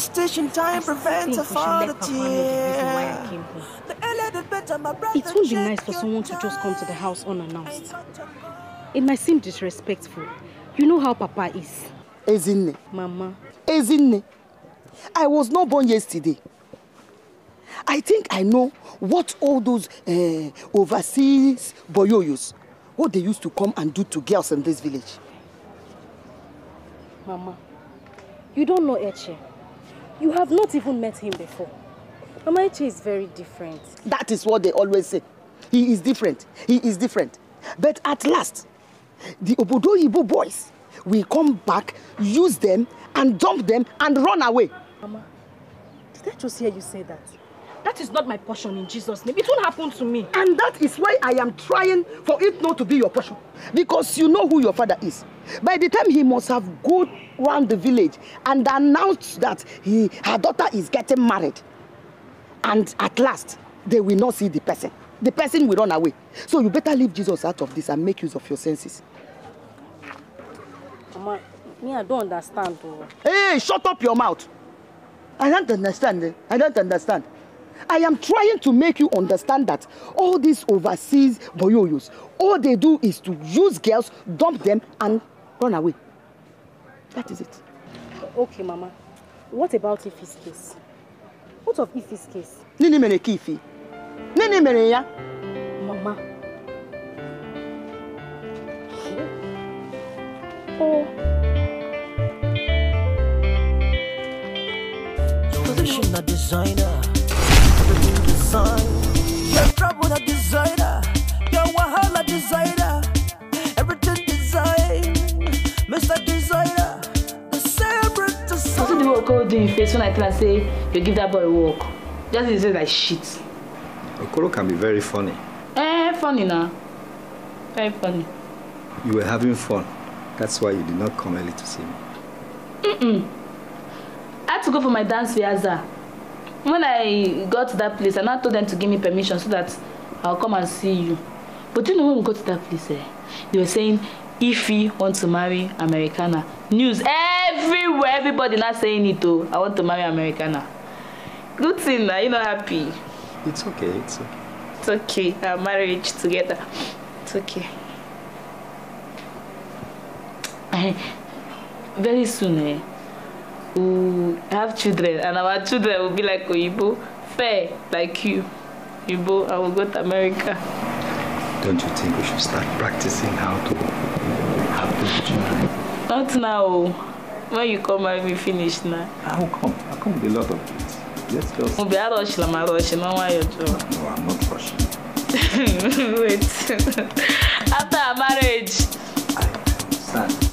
Station time prevents a father tear. It won't be nice for someone to just come to the house unannounced. It might seem disrespectful. You know how Papa is. Ezinne. Mama. Ezinne. I was not born yesterday. I think I know what all those overseas boyoyos, what they used to come and do to girls in this village. Mama, you don't know Eche. You have not even met him before. Mama, Eche is very different. That is what they always say. He is different. He is different. But at last, the Obodo Igbo boys will come back, use them, and dump them, and run away. Mama, did I just hear you say that? That is not my portion in Jesus' name. It won't happen to me. And that is why I am trying for it not to be your portion. Because you know who your father is. By the time he must have gone around the village and announced that her daughter is getting married. And at last, they will not see the person. The person will run away. So you better leave Jesus out of this and make use of your senses. Mama, me, I don't understand. Though. Hey, shut up your mouth. I don't understand. I don't understand. I am trying to make you understand that all these overseas boyoyos, all they do is to use girls, dump them, and run away. That is it. Okay, Mama. What about Ifi's case? What of Ifi's case? Nini mene kifi. Nini mene ya? Mama. Oh. You're a designer. You're trouble a designer. You're wahala designer. Everything design. Mr. Designer. The separate design. What's the work all doing face when I tell her say you give that boy a walk? Just he says like shit. Okoro can be very funny. Funny now. Very funny. You were having fun. That's why you did not come early to see me. I had to go for my dance rehearsal. When I got to that place, I now told them to give me permission so that I'll come and see you. But you know when we got to that place, they were saying Ifi wants to marry Americana. News everywhere, everybody not saying it too. I want to marry Americana. Good thing now, you're not happy. It's okay, it's okay. It's okay, our marriage together. It's okay. Very soon, we'll have children, and our children will be like Oyibo, fair like you. Oyibo, I will go to America. Don't you think we should start practicing how to have those children? Not now. When you come and we finish now. I'll come. I'll come with a lot of things. Let's just... We'll be out of rushing. No, I'm not rushing. Wait. After our marriage. I understand.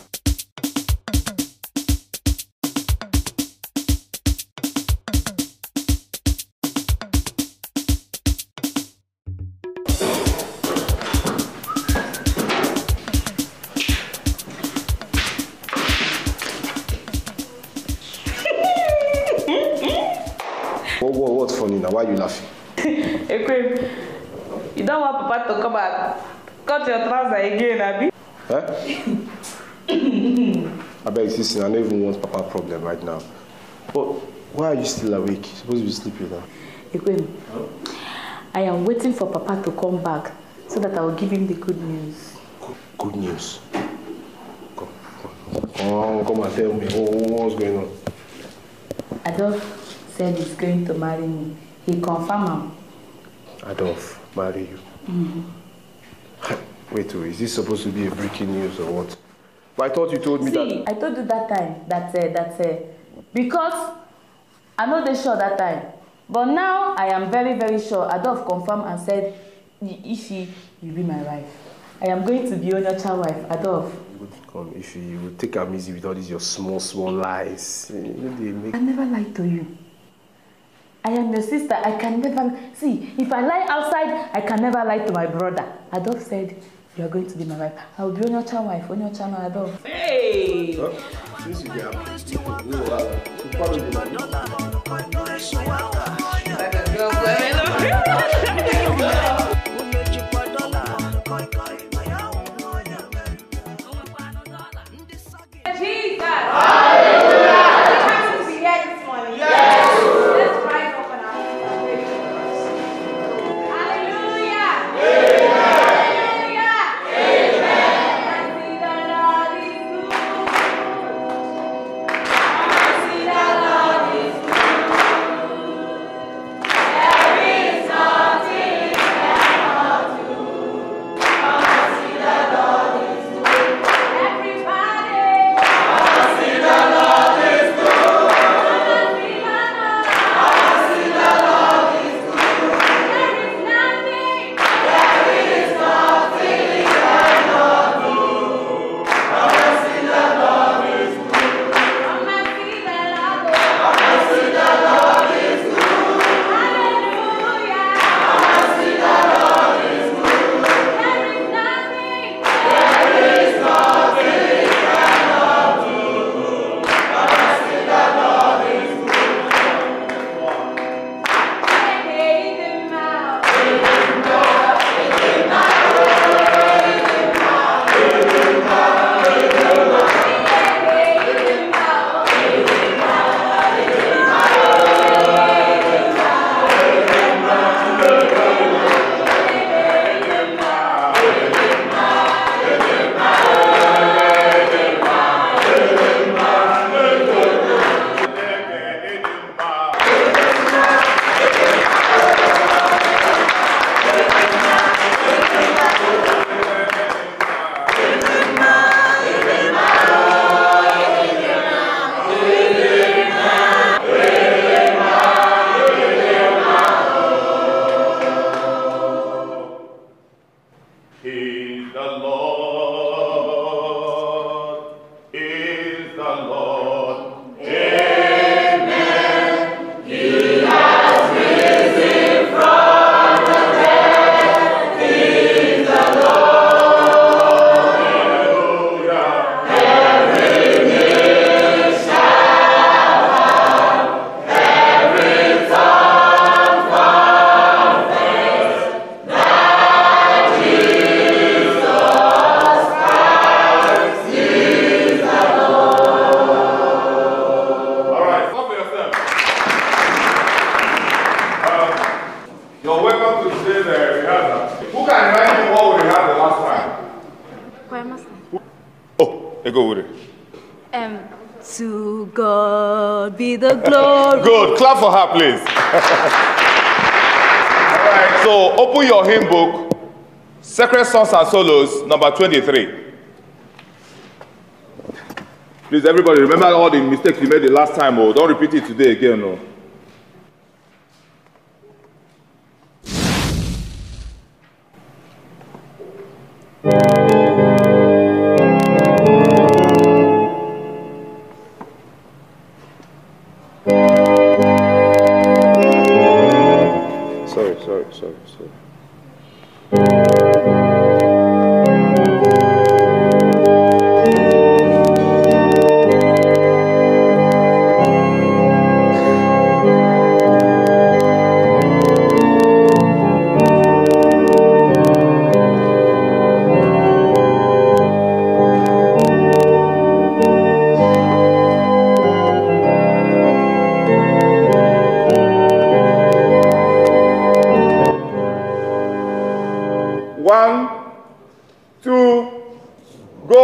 What's funny now? Why are you laughing? Ekwem, you don't want Papa to come and cut your trouser again, Abi? I beg you, listen, I don't even want Papa problem right now. But why are you still awake? You're supposed to be sleeping now. Ekwem, I am waiting for Papa to come back so that I will give him the good news. Good news? Come and tell me. What's going on? Adolf said he's going to marry me. He confirmed him. Adolf, marry you? Wait, is this supposed to be a breaking news or what? But I thought you told me that... See, I told you that time that because I know they sure that time. But now I am very, very sure. Adolf confirmed and said, if you be my wife. I am going to be your wife, Adolf. Come, if you would take am easy with all these your small lies. I never lied to you. I am your sister. I can never... See, if I lie outside, I can never lie to my brother. Adolf said, you are going to be my wife. I will be on your child wife, on your channel, Adolf. Hey! Since you get Jesus! Hallelujah! It has to be here this morning. Uri. To God be the glory. Good. Clap for her, please. All right, so open your hymn book, Sacred Songs and Solos, number 23. Please, everybody, remember all the mistakes you made the last time. Oh, don't repeat it today again. Oh. Sorry. One, two, go!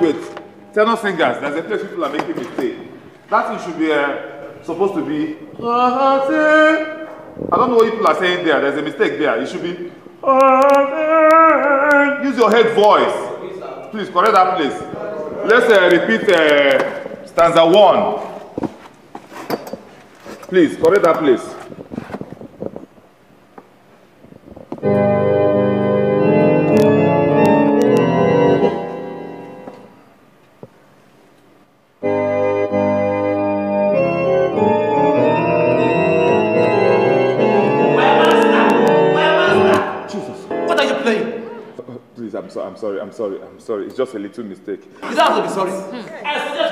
Wait. Tenor singers, there's a place people are making mistakes. That thing should be supposed to be. I don't know what people are saying there. There's a mistake there. It should be. Use your head voice. Please correct that place. Let's repeat stanza 1. Please correct that place. I'm sorry. It's just a little mistake. You don't have to be sorry.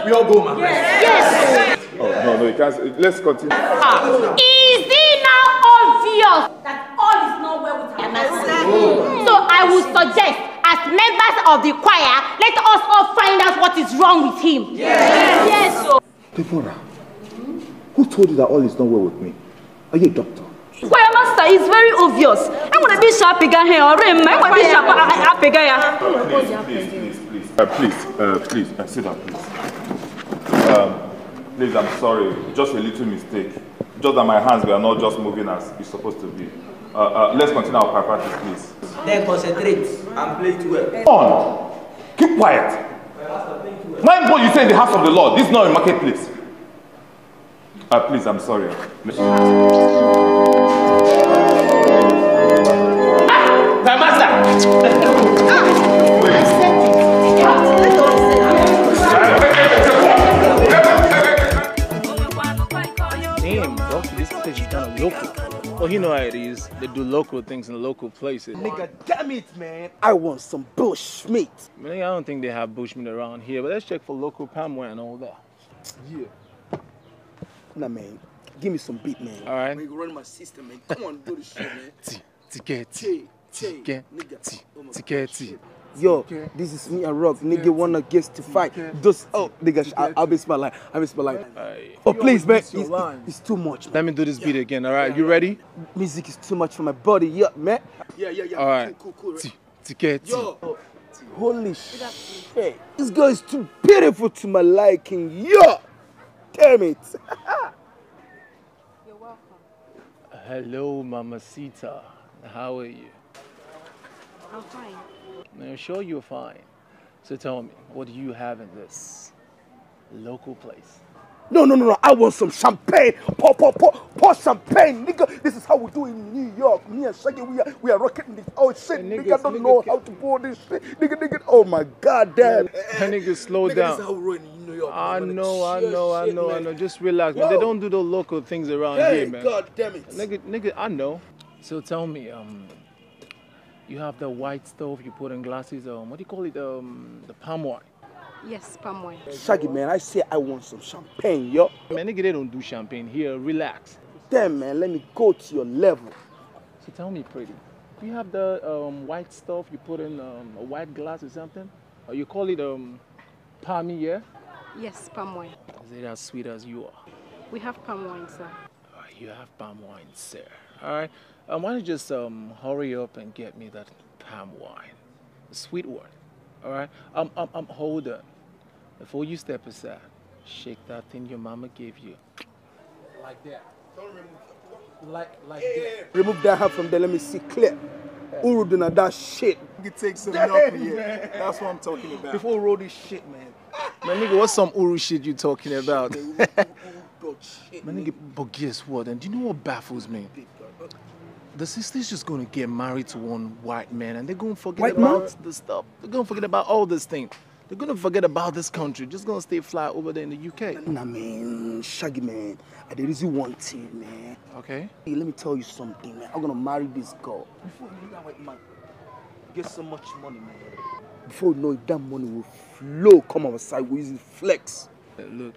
We all go, man. Yes. Oh, no, you can't. Let's continue. Is it now obvious that all is not well with our master? So I would suggest, as members of the choir, let us all find out what is wrong with him. Yes. Deborah, who told you that all is not well with me? Are you a doctor? Choir master, it's very obvious. I'm going to be sharp again here. I'm going to be sharp again. Please, sit down, please. Please, I'm sorry. Just a little mistake. Just that my hands were not just moving as it's supposed to be. Let's continue our practice, please. Then concentrate and play it well. On! Keep quiet. Mind what you say in the house of the Lord. This is not a marketplace. Please, I'm sorry. Master! Damn, bro, this place is kind of local. Well, you know how it is. They do local things in local places. Nigga, damn it, man. I want some bushmeat. Man, I don't think they have bushmeat around here, but let's check for local palmware and all that. Yeah. Nah, man. Give me some beat, man. All right. Man, you run my system, man. Come on, do this shit, man. Dikeh. Yo, this is me and Rock. Nigga wanna guess to fight. Just nigga, I'll be smiling. Oh, please, man. It's too much, man. Let me do this beat again, all right? You ready? Music is too much for my body, yeah, man. Yeah. All right. Cool. Dikeh. Yo, holy shit. This girl is too beautiful to my liking, yo. Damn it. You're welcome. Hello, Mamacita. How are you? I'm fine. I'm sure you're fine. So tell me, what do you have in this local place? No. I want some champagne. Pour champagne, nigga. This is how we do in New York. Me and Shaggy, we are rocking this. Oh shit, nigga, don't know how to pour this shit. Nigga. Oh my god, damn. Nigga, slow down. This is how we roll in New York. I know. Just relax, man. They don't do the local things around here, man. God damn it. Nigga, I know. So tell me, you have the white stuff you put in glasses. What do you call it? The palm wine. Yes, palm wine. Shaggy, man, I say I want some champagne, yo. Man, nigga, they don't do champagne here. Relax. Damn, man, let me go to your level. So tell me, pretty, do you have the white stuff you put in a white glass or something? Or you call it palmy, yeah? Yes, palm wine. Is it as sweet as you are? We have palm wine, sir. You have palm wine, sir. All right. Why don't you just hurry up and get me that palm wine, the sweet one. All right. Hold on. Before you step aside, shake that thing your mama gave you. Like that. Don't remove it. Like that. Remove that hand from there. Let me see clear. Uru do not that shit. You can take some up here. That's what I'm talking about. Before we roll this shit, man. Man, nigga, what's some Uru shit you talking about? Man, nigga, but guess what? And do you know what baffles me? The sister's just gonna get married to one white man and they're gonna forget about the stuff. They're gonna forget about all this thing. They're gonna forget about this country. Just gonna stay fly over there in the UK. Nah, man, Shaggy, man. There is one thing, man. Okay. Hey, let me tell you something, man. I'm gonna marry this girl. Before you know it, man, get so much money, man. Before you know it, that money will flow, come outside, we'll use it flex. Look,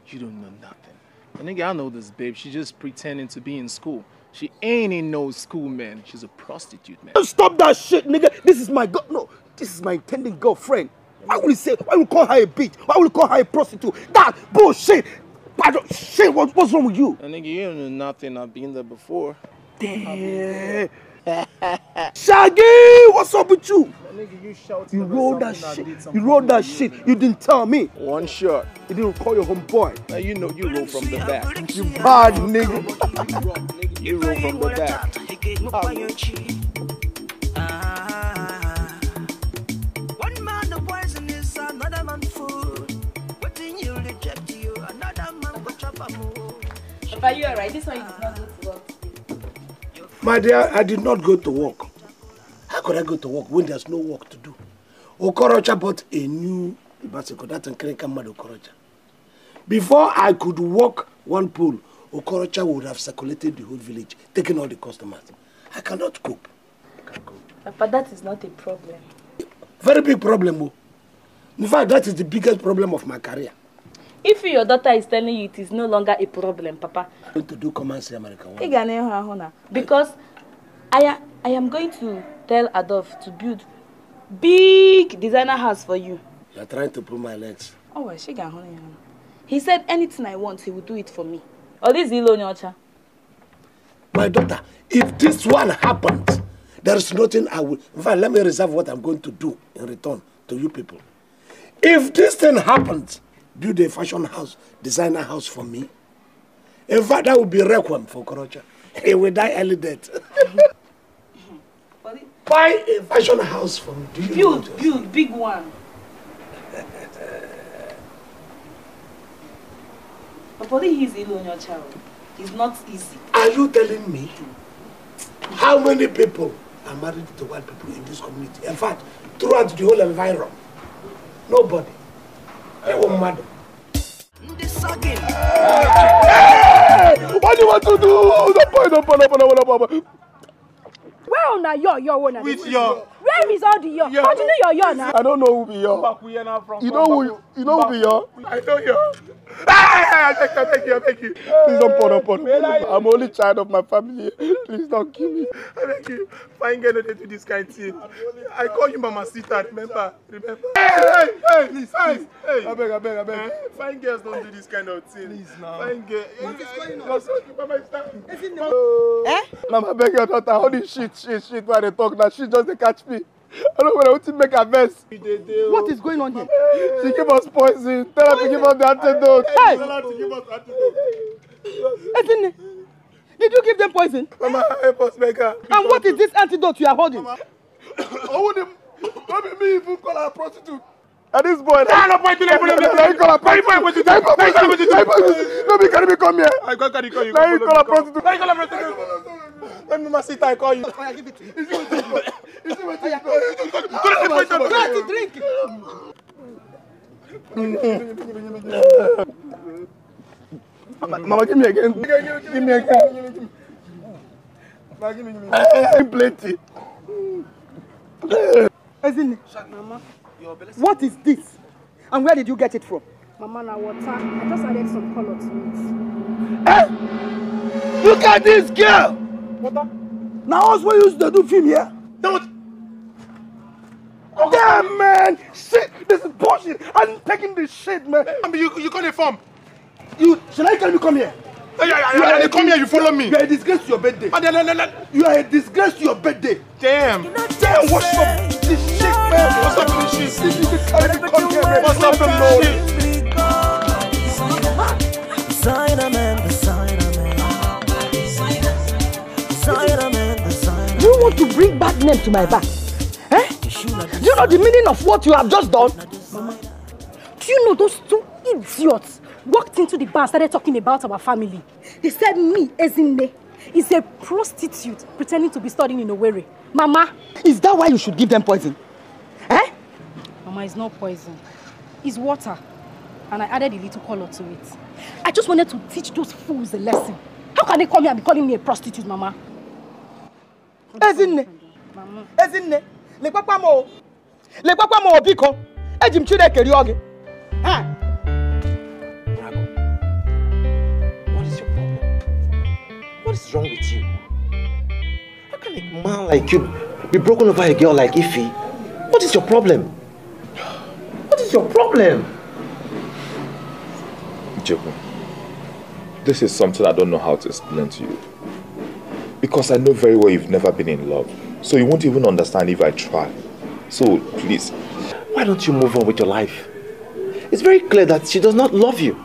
you don't know nothing. And nigga, I know this babe. She's just pretending to be in school. She ain't in no school, man. She's a prostitute, man. Stop that shit, nigga. This is my girl. No, this is my intended girlfriend. Why will you call her a bitch? Why will you call her a prostitute? That bullshit. Shit, what's wrong with you? And nigga, you don't know nothing. I've been there before. Damn. Shaggy, what's up with you? Nigga, you rolled that shit. You rolled that shit. You didn't tell me. One shot. You didn't call your homeboy. Now you know you roll from the back. You bad nigga. You roll from the back. One man the poison is another man food. What in you reject you, another man go chop a move. Papa, you alright? This one you did not go to work. My dear, I did not go to work. How could I go to work when there's no work to do? Okorocha bought a new bicycle. That's Okorocha. Before I could walk one pool, Okorocha would have circulated the whole village, taking all the customers. I cannot cope. Papa, that is not a problem. Very big problem. In fact, that is the biggest problem of my career. If your daughter is telling you it is no longer a problem, Papa. I'm going to do commerce American. Because I am going to tell Adolf to build big designer house for you. You are trying to pull my legs. Oh, well, he said anything I want, he will do it for me. Or this Ilonyocha. My daughter, if this one happens, there is nothing I will. In fact, let me reserve what I'm going to do in return to you people. If this thing happens, build a fashion house, designer house for me. In fact, that would be requiem for Okorocha. He will die early death. Buy a fashion house for me. Build, big one. But for he is ill on your child. It's not easy. Are you telling me how many people are married to white people in this community? In fact, throughout the whole environment, nobody. Madam. What do you want to do? No point. Where on that your one? Which your? Where is all the your? How do you know your now? I don't know who be your. You know who be your? I know your. Thank you. Please don't pour. I'm only child of my family. Please don't kill me. I beg you. Fine girl don't do this kind of thing. I call you Mama Sita, remember? Hey, please. Hey. I beg. Fine girls don't do this kind of thing. Please now. Fine girl. What is going on? Mama, beg your daughter, all this shit while they talk now, she just they catch me. I don't know when I want to make a mess. What is going on here? She gave us poison. Tell her to give us the antidote. Hey! Tell her to give us antidote. Did you give them poison? Mama, help us, Mega. And what is this antidote you are holding? Mama, I wouldn't me even call her a prostitute. And this boy, no point to prostitute. No, be carry me come here. I can't carry you. Now you call her prostitute. Now you call her prostitute. Let me sit I call you. I give it to you. Is it what you drink? Mama, give me again. Give me again. Mama, give me plenty. Mama, what is this? And where did you get it from? Mama, na water. I just added some color to it. Eh? Look at this girl! Water? Now us we used to do film here. Don't. Damn, man! Shit! This is bullshit! I'm taking this shit, man! I mean, you can't inform. Shall I tell you come here? You come here, you follow me. You are a disgrace to your birthday. You are a disgrace to your birthday. Damn. Damn, what's up with this shit, man? What's up with this shit? This is how you come here, man. What's up with this shit? Do you want to bring bad name to my back? Eh? Do you know the meaning of what you have just done? Mama, do you know those two idiots walked into the bar and started talking about our family? They said me, Ezinne, is a prostitute pretending to be studying in Owerri. Mama. Is that why you should give them poison? Eh? Mama, it's not poison. It's water. And I added a little color to it. I just wanted to teach those fools a lesson. How can they come here and be calling me a prostitute, Mama? Ezinne. Mama. Ezinne. Le papa mo biko. Ejim chire keri oge. Ah. What is your problem? What is wrong with you? How can a man like you be broken over a girl like Ify? What is your problem? What is your problem? Joko, this is something I don't know how to explain to you. Because I know very well you've never been in love. So you won't even understand if I try. So, please. Why don't you move on with your life? It's very clear that she does not love you.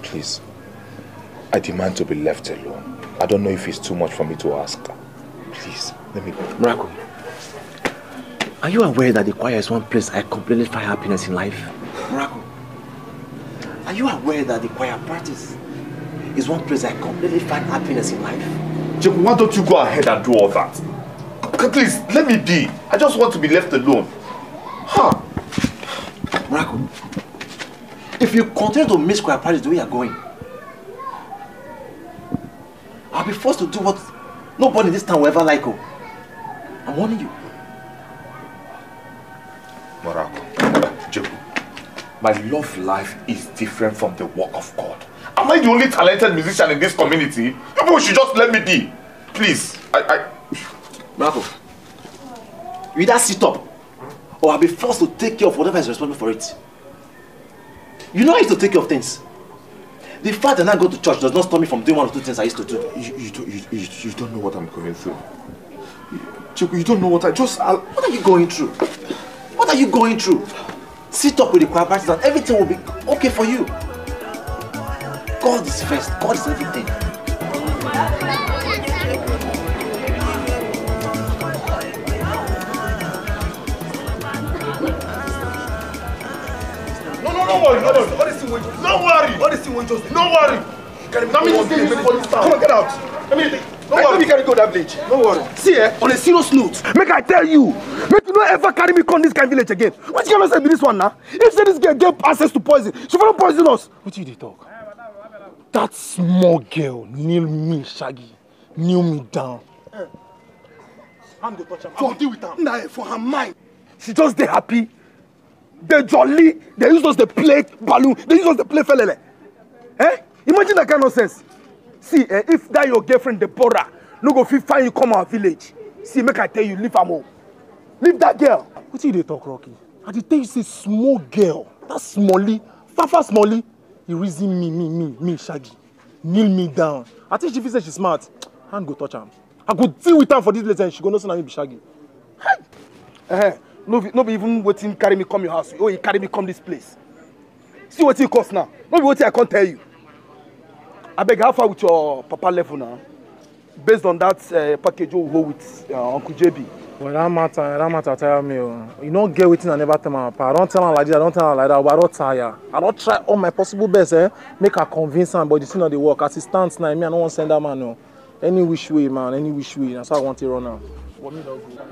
Please. I demand to be left alone. I don't know if it's too much for me to ask her. Please, let me... Miracle, are you aware that the choir is one place I completely find happiness in life? Miracle, are you aware that the choir practice is one place I completely find happiness in life? Joko, why don't you go ahead and do all that? Please, let me be. I just want to be left alone. Huh? Miracle, if you continue to miss choir practice the way you're going, I'll be forced to do what nobody in this town will ever like. Oh, I'm warning you. Miracle, Joko, my love life is different from the work of God. Am I the only talented musician in this community? People should just let me be. Please. Miracle, you either sit up or I'll be forced to take care of whatever is responsible for it. You know I used to take care of things. The fact that I go to church does not stop me from doing one or two things I used to do. You don't know what I'm going through. Joko, you don't know what What are you going through? What are you going through? Sit up with the choir practice and everything will be okay for you. God is first. God is everything. No worry. Don't worry. What is it? Don't worry. Come on, get out. Don't worry. We can go that village. Don't worry. See, on a serious note, make I tell you, make you not ever carry me come this kind of village again. Which kind of say be this one now? If say this girl get access to poison, she will poison us. What you dey talk? That small girl kneel me, Shaggy, kneel me down. I'm going to touch her. I'll deal with her. Nah, for her mind, she just dey happy. They jolly. They use us to play balloon. They use us to play felele. Eh? Imagine that kind of sense. See, if that your girlfriend Deborah, no go fit find you come our village. See, make I tell you, leave her more. Leave that girl. What you dey talk, Rocky? I dey tell you, say small girl. That Smally, Fafa Smally, he reason me, Shaggy. Kneel me down. I think she feel say she's smart. I ain't go touch her. I go deal with her for this place and she go know say na me be Shaggy. Hey. No be even waiting carry me come your house. Oh, you carry me come this place. See what it costs now. No be what I can't tell you. I beg, how far with your papa level now? Based on that package you go with Uncle JB. Well, that matter tell me. You don't get waiting and never tell my papa. I don't tell her like this, I don't tell her like that, but I don't tire. I don't try all my possible best, make her convince her, but the thing not the work. As it stands now, me, I don't want to send that man no. Any which way, man, any which way. That's how I want to run now.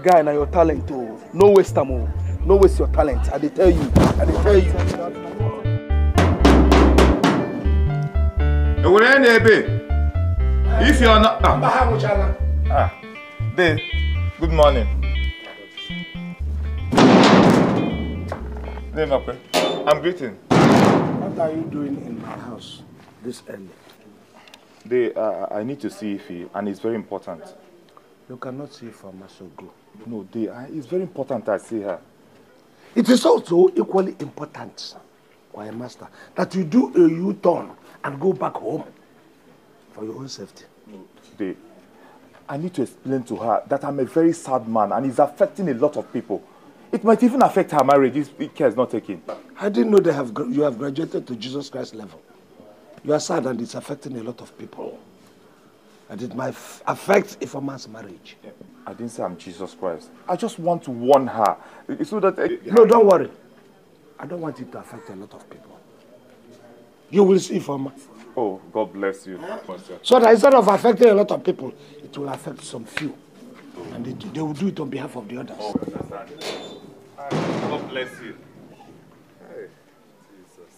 Guy, now your talent too. No waste time. No waste your talent. I tell you. If you're not... Babe, good morning. Mbakwe, I'm greeting. What are you doing in my house this early? I need to see Ife, and it's very important. You cannot see for so go. No, it's very important I see her. It is also equally important, Choir Master, that you do a U-turn and go back home for your own safety. No, I need to explain to her that I'm a very sad man and it's affecting a lot of people. It might even affect her marriage if care is not taken. I didn't know you have graduated to Jesus Christ level. You are sad and it's affecting a lot of people. And it might affect a man's marriage. I didn't say I'm Jesus Christ. I just want to warn her. So that... No, don't worry. I don't want it to affect a lot of people. You will see for me. Oh, God bless you. So that instead of affecting a lot of people, it will affect some few. And they will do it on behalf of the others. Oh, God bless you. Hey, Jesus.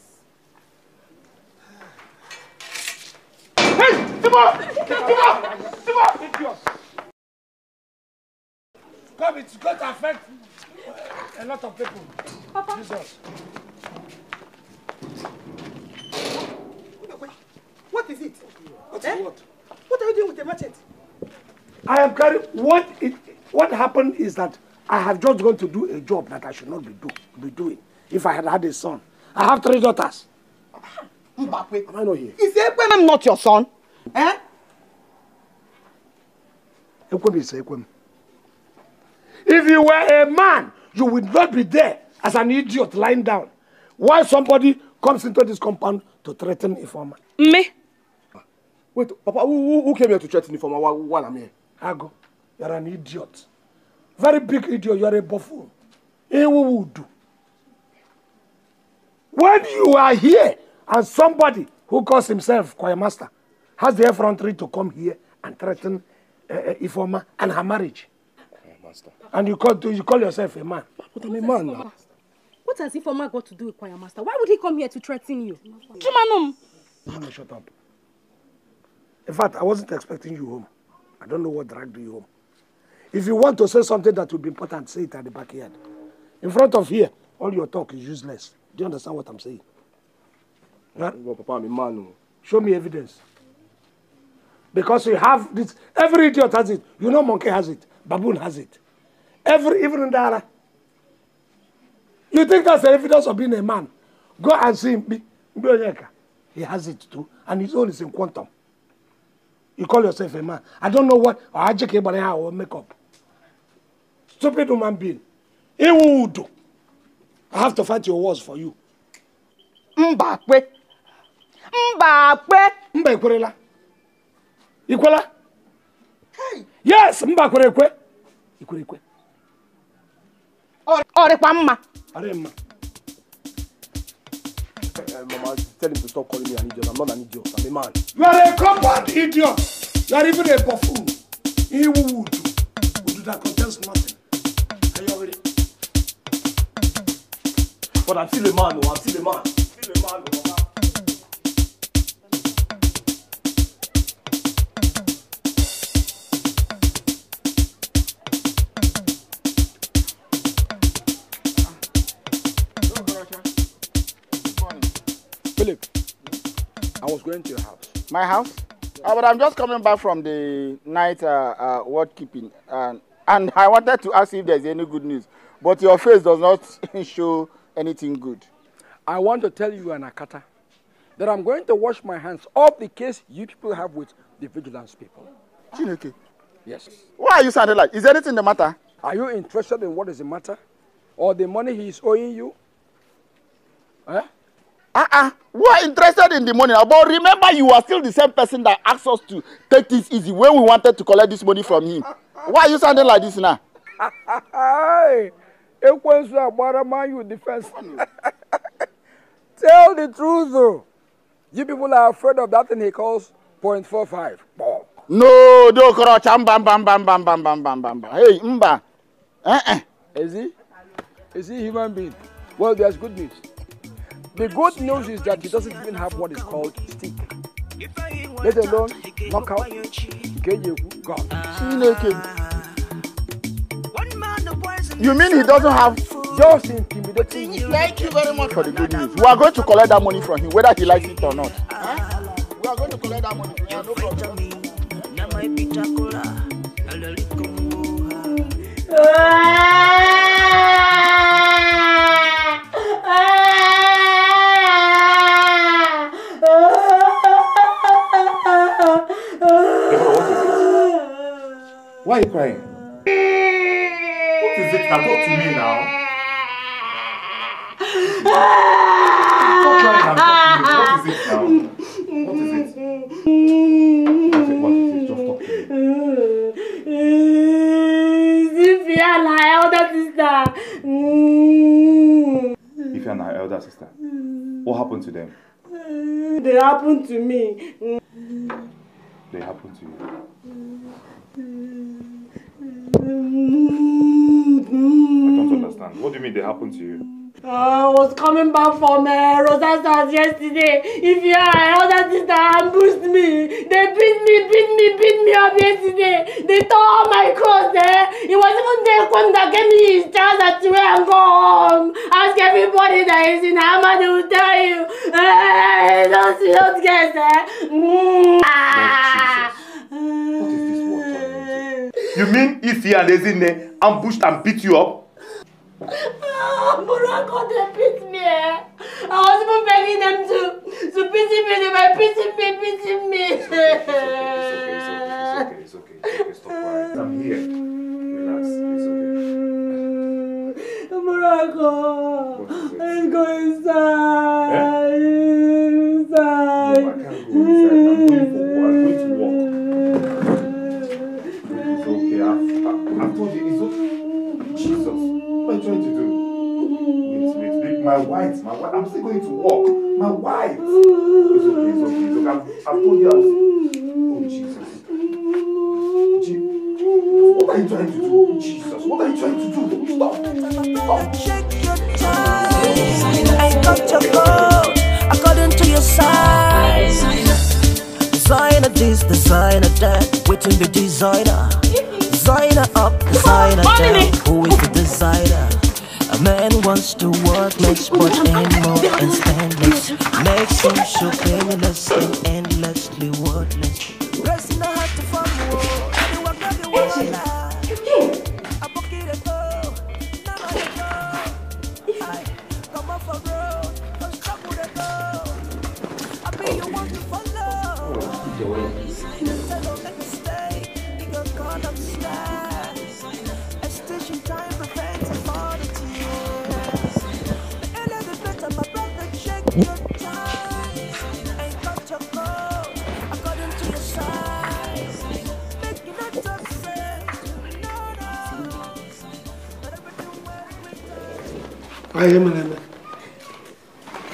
Hey! Come Come, it's going to affect a lot of people. Papa. Jesus. What is it? What? What are you doing with the merchant? I am carrying... What happened is that I have just gone to do a job that I should not be doing if I had had a son. I have 3 daughters. Mbakwe. Am I not here? Is Ekwem not your son? Eh? Ekwem is Ekwem. If you were a man, you would not be there as an idiot lying down. Why somebody comes into this compound to threaten Ifeoma? Me? Wait, Papa, who came here to threaten Ifeoma while I'm here? Ago, you're an idiot. Very big idiot, you're a buffoon. What would do? When you are here and somebody who calls himself choir master has the effrontery to come here and threaten Ifeoma and her marriage. Master. And you call yourself a man. But I'm a man now. What has Ifeoma got to do with choir master? Why would he come here to threaten you? Chumanum. Shut up. In fact, I wasn't expecting you home. I don't know what dragged you home. If you want to say something that will be important, say it at the backyard. In front of here, all your talk is useless. Do you understand what I'm saying? Right? Well, Papa, I'm a man. Show me evidence. Because you have this, every idiot has it. You know monkey has it, baboon has it. Even Ndara. You think that's the evidence of being a man? Go and see him. He has it too, and his own is in quantum. You call yourself a man. I don't know what or makeup. Stupid human being. He will do. I have to fight your wars for you. Mbakwe. Mbakwe. Mbakwe. Ikwela? Hey. Yes, Mbakwe. Ikwela. Orekwa. Aremma. Mama, tell him to stop calling me an idiot. I'm not an idiot. I'm a man. You are a compound idiot. You are even a buffoon. He would do that contains nothing. Are you ready? But I'm still a man. I'm still a man. Philip, I was going to your house. My house? But I'm just coming back from the night word keeping, and I wanted to ask if there's any good news. But your face does not show anything good. I want to tell you, Anakata, that I'm going to wash my hands of the case you people have with the vigilance people. Chineke? Yes. Why are you sounding like? Is anything the matter? Are you interested in what is the matter? Or the money he is owing you? Eh? We are interested in the money. But remember, you are still the same person that asked us to take this easy when we wanted to collect this money from him. Why are you sounding like this now? Hey, you defense. Tell the truth, though. You people are afraid of that thing he calls 0.45. No, do crotch. Hey, Mba. Is he human being? Well, there's good news. The good news is that he doesn't even have what is called stick. Let alone knockout. God. You mean he doesn't have just intimidating? Thank you very much for the good news. We are going to collect that money from him, whether he likes it or not. We are going to collect that money. Yeah, no problem. Why are you crying? What is it? Now talk to me now. Stop crying and talk to me. What is it now? What is it? What is it? Just talk to me. Sophia and her elder sister. If you're her elder sister, what happened to them? They happened to me. They happened to you. I don't understand. What do you mean they happened to you? I was coming back from Rosa's house yesterday. If your elder sister ambushed me, they beat me up yesterday. They tore all my clothes there. It was even their one that gave me his trousers to wear and go home. Ask everybody that is in Hama, they will tell you. Don't guess there. What is this word turning into? You mean Ify and Ezine ambushed and beat you up? Morocco, they beat me. I was even begging them to pity me. They were pity me. It's okay. Stop crying. I'm here. Relax. It's okay. Morocco, let's go inside. No, I can't go inside. I'm going to walk. It's okay. I've told you, it's okay. Jesus, what are you trying to do? Wait. My wife. I'm still going to walk. My wife. It's okay. I've told you. Oh, Jesus. What are you trying to do? Jesus, what are you trying to do? Stop. I got your code according to your size. Designer this, designer that. Waiting the designer. Designer up, designer down. Who is the designer? A man wants to work less, but earn more and spend less. Makes him so penniless and endlessly worthless. Racing the heart to farm the world.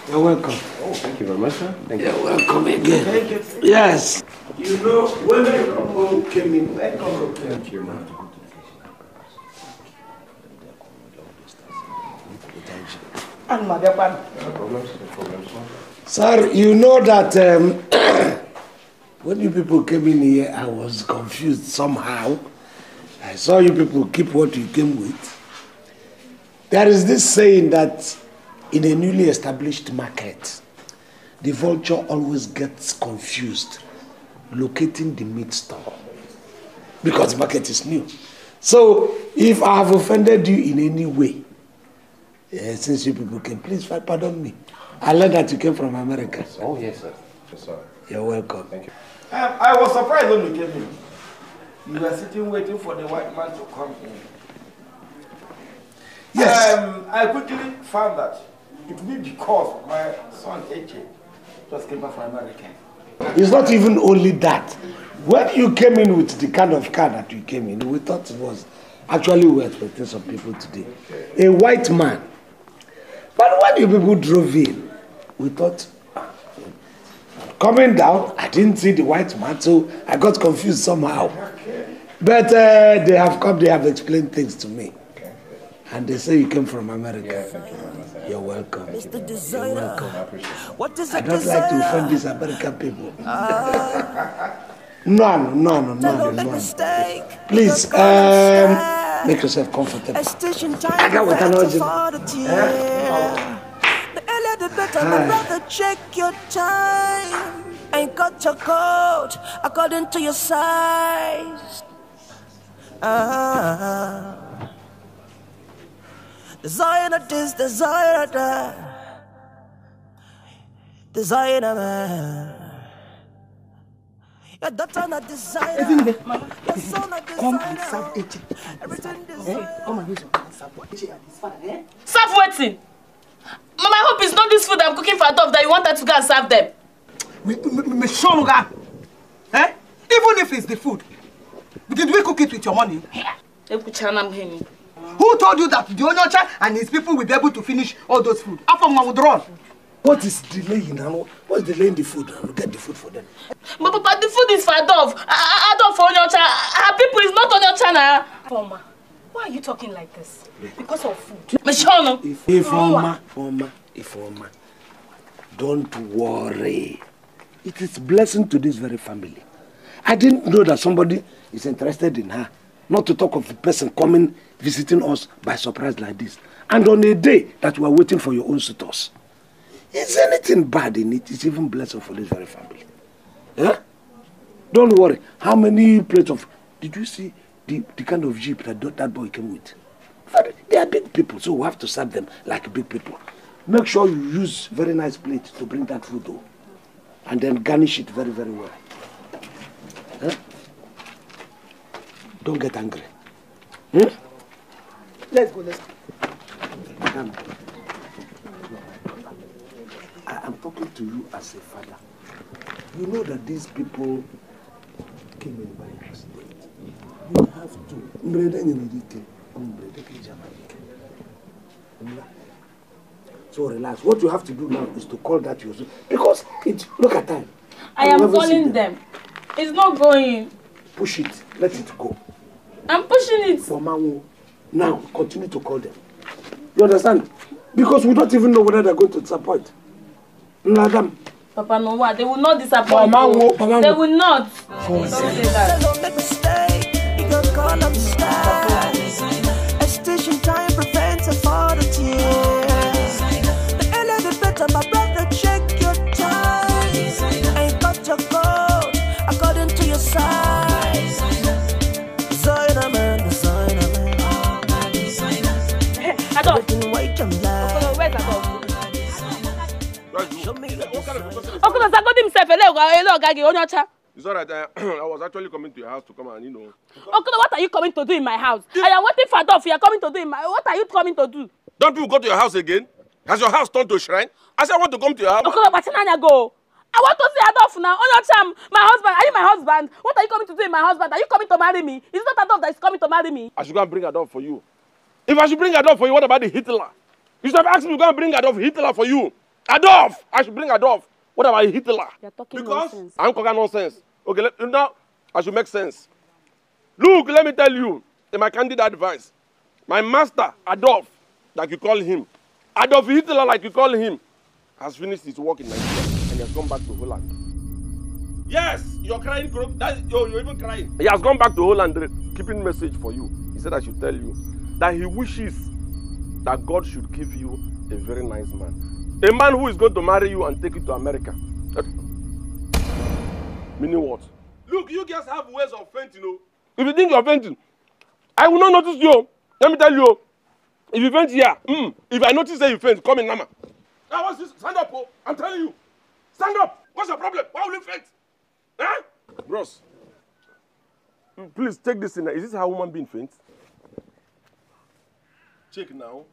You're welcome. Oh, thank you very much, sir. Thank you. You're welcome again. Thank you. Yes. You know, when my uncle came in, thank you, man. And Madam, No problems. Sir, you know that when you people came in here, I was confused somehow. I saw you people keep what you came with. There is this saying that in a newly established market, the vulture always gets confused locating the meat store because the market is new. So if I have offended you in any way, since you people came, please pardon me. I learned that you came from America. Oh, yes, sir. Yes, sir. You're welcome. Thank you. I was surprised when you came in. You were sitting waiting for the white man to come in. Yes. I quickly found that It will be because my son AJ just came back from America. It's not even only that. When you came in with the kind of car that you came in, we thought it was actually we were expecting some people today. A white man. But when you people drove in, we thought, coming down, I didn't see the white man, so I got confused somehow. But they have come, they have explained things to me. And they say you came from America. You're welcome. You're welcome. I don't like to offend these American people. No. Please, make yourself comfortable. I got what I know. Brother, check your time. Ain't got your coat according to your size. Designer this, designer that. Designer man. Your daughter not designer. Your son not designer. Come and serve AJ. Everything designer. Come and use your hand serve AJ and his father. Serve waiting. Mama, I hope it's not this food I'm cooking for Adolf that you want her to go and serve them. Even if it's the food, did we cook it with your money? Who told you that the Onyocha and his people will be able to finish all those food? After would run. What is delaying now? What's delaying the food? We'll get the food for them. But Papa, the food is for Adolf. Adolf for Onyocha. Her people is not Onyocha now. Forma, why are you talking like this? Because of food. Ifoma, don't worry. It is a blessing to this very family. I didn't know that somebody is interested in her. Not to talk of a person coming, visiting us by surprise like this. And on a day that we are waiting for your own suitors. Is anything bad in it? It's even blessing for this very family. Yeah? Don't worry. How many plates of... Did you see the kind of jeep that boy came with? They are big people, so we have to serve them like big people. Make sure you use very nice plates to bring that food though. And then garnish it very, very well. Huh? Don't get angry. Let's go. Madam, I am talking to you as a father. You know that these people came in by mistake. You have to. So relax. What you have to do now is to call that yourself. Because look at time. I am calling them. It's not going. Push it. Let it go. I'm pushing it. Now, continue to call them. You understand? Because we don't even know whether they're going to disappoint. Madam. Papa, no what? They will not disappoint. They will not. Don't say that. Don't make a mistake. You can call up the stars. A station time prevents a father tears. The earlier the better, my brother, check your time. Ain't got your code according to your size. Designer man. Adolf. Wait your life. Where's Adolf? I got himself a it's alright. I was actually coming to your house to come and, Okay, what are you coming to do in my house? I am waiting for Adolf. You are coming to do in my... What are you coming to do? Don't you go to your house again? Has your house turned to a shrine? I said I want to come to your house. Okay, but go. I want to see Adolf now. My husband. Are you my husband? What are you coming to do in my husband? Are you coming to marry me? It's not Adolf that is coming to marry me. I should go and bring Adolf for you. If I should bring Adolf for you, what about the Hitler? You should have asked me to go and bring Adolf Hitler for you. Adolf! I should bring Adolf. What about Hitler? You're talking nonsense. I'm talking nonsense. Okay, now I should make sense. Look, let me tell you, in my candid advice, my master, Adolf, like you call him, Adolf Hitler, like you call him, has finished his work in Nigeria and he has gone back to Holland. Yes, you're crying, you're even crying. He has gone back to Holland, keeping message for you. He said I should tell you that he wishes that God should give you a very nice man. A man who is going to marry you and take you to America. Meaning what? Look, you guys have ways of fainting, you know. If you think you're fainting, I will not notice you. Let me tell you, if you faint here, if I notice that you faint, come in, Mama. Now what's this? Stand up, I'm telling you. Stand up. What's the problem? Why will you faint? Huh? Bros, please take this in. Is this how a woman being faints? Check now.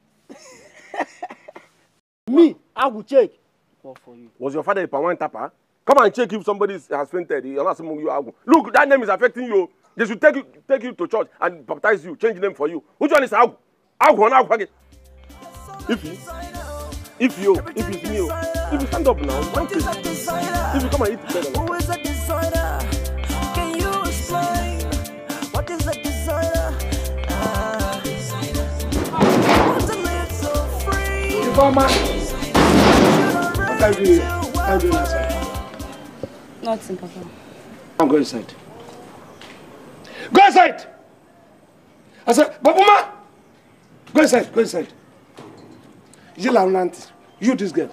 Me, I will check. What for you? Was your father a Pawan Tapa? Come and check if somebody has fainted. Look, that name is affecting you. They should take you to church and baptize you, change the name for you. Which one is Agu? Agu. If it's me, if you stand up now, if you come and eat together. Who is a designer? Can you explain? What is a designer? Want to live so free. What are you doing outside? Nothing, Papa. I'm going inside. Go inside! I said, Babuma! Go inside. You this girl.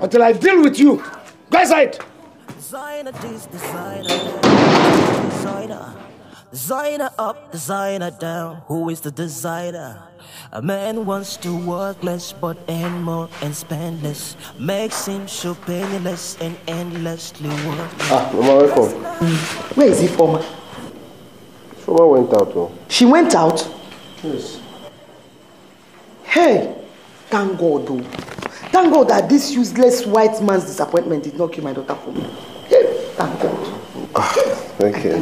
Until I deal with you. Go inside! Designer this, designer up, designer down. Who is the designer? A man wants to work less but earn more and spend less. Makes him so penniless and endlessly work. Mama, welcome. Where is Ifoma? Ifoma went out. Oh. She went out? Yes. Hey, thank God though. Thank God that this useless white man's disappointment did not kill my daughter for me. Hey, thank God. Thank you.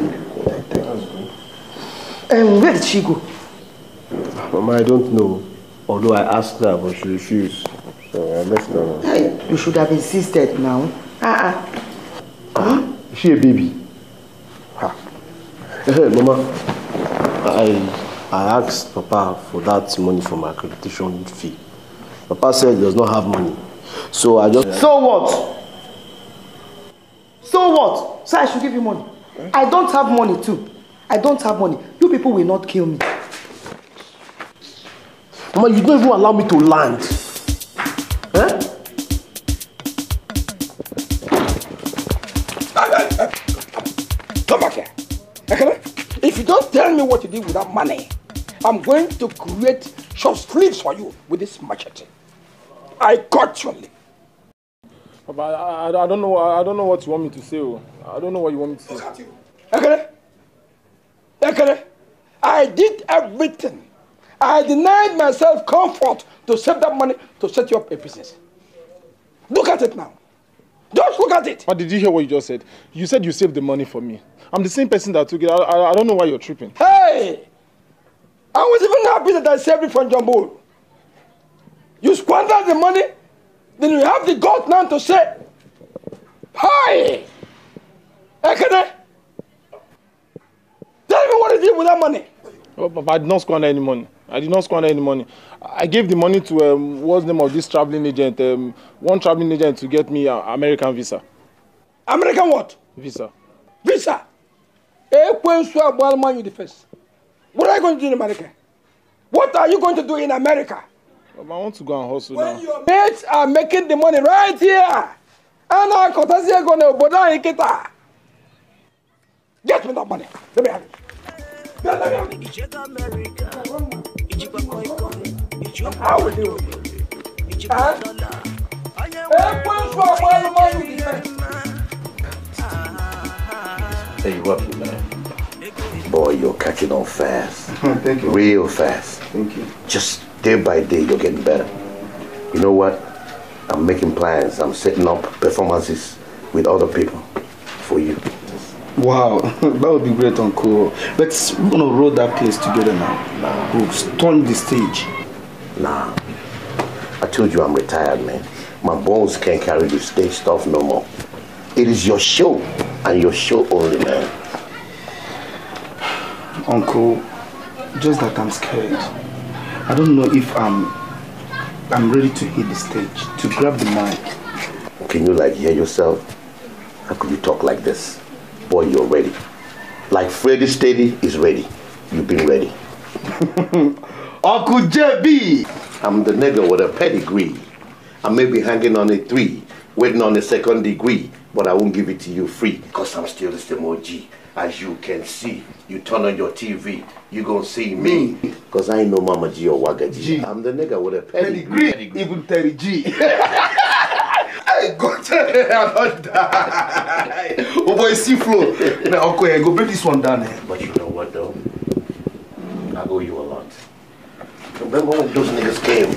Where did she go? Mama, I don't know. Although I asked her, but she refused. So I left her. Hey, you should have insisted now. Is she a baby? Hey, Mama, I asked Papa for that money for my accreditation fee. Papa said he does not have money. So I just... So what? So what? So I should give you money? I don't have money too. I don't have money. You people will not kill me. Mama, you don't even allow me to land. Come back here. Okay? If you don't tell me what to do with that money, I'm going to create short sleeves for you with this machete. I got your lip. Papa, I don't know what you want me to say. I don't know what you want me to say. Okay? I did everything. I denied myself comfort to save that money to set you up a business. Look at it now. Just look at it. But did you hear what you just said? You said you saved the money for me. I'm the same person that took it. I don't know why you're tripping. Hey! I was even happy that I saved it from Jumbo. You squandered the money, then you have the gut now to say, hi! Ekene! Tell me what you did with that money. Oh, Papa, I did not squander any money. I gave the money to, what's the name of this traveling agent? One traveling agent to get me an American visa. American what? Visa. Visa? What are you going to do in America? What are you going to do in America? Papa, I want to go and hustle when now. Your mates are making the money right here. Get me that money. Let me have it. How will you? Hey, welcome, man. Boy, you're catching on fast. Thank you. Real fast. Thank you. Just day by day, you're getting better. You know what? I'm making plans. I'm setting up performances with other people for you. Wow, that would be great, Uncle. But we're gonna roll that place together now. Nah. We'll storm the stage. Nah. I told you I'm retired, man. My bones can't carry the stage stuff no more. It is your show, and your show only, man. Uncle, just that I'm scared. I don't know if I'm ready to hit the stage, to grab the mic. Can you like hear yourself? How could you talk like this? Boy, you're ready. Like Freddy Steady is ready. You've been ready. Uncle JB! I'm the nigga with a pedigree. I may be hanging on a 3, waiting on a 2nd degree, but I won't give it to you free, because I'm still the same OG. As you can see, you turn on your TV, you gonna see me, because I ain't no Mama G or Waga G. I'm the nigga with a pedigree. Even Terry G. I got it. I don't die. Oh boy, see flow. Now, okay, go bring this one down here. But you know what though? I owe you a lot. Remember when those niggas came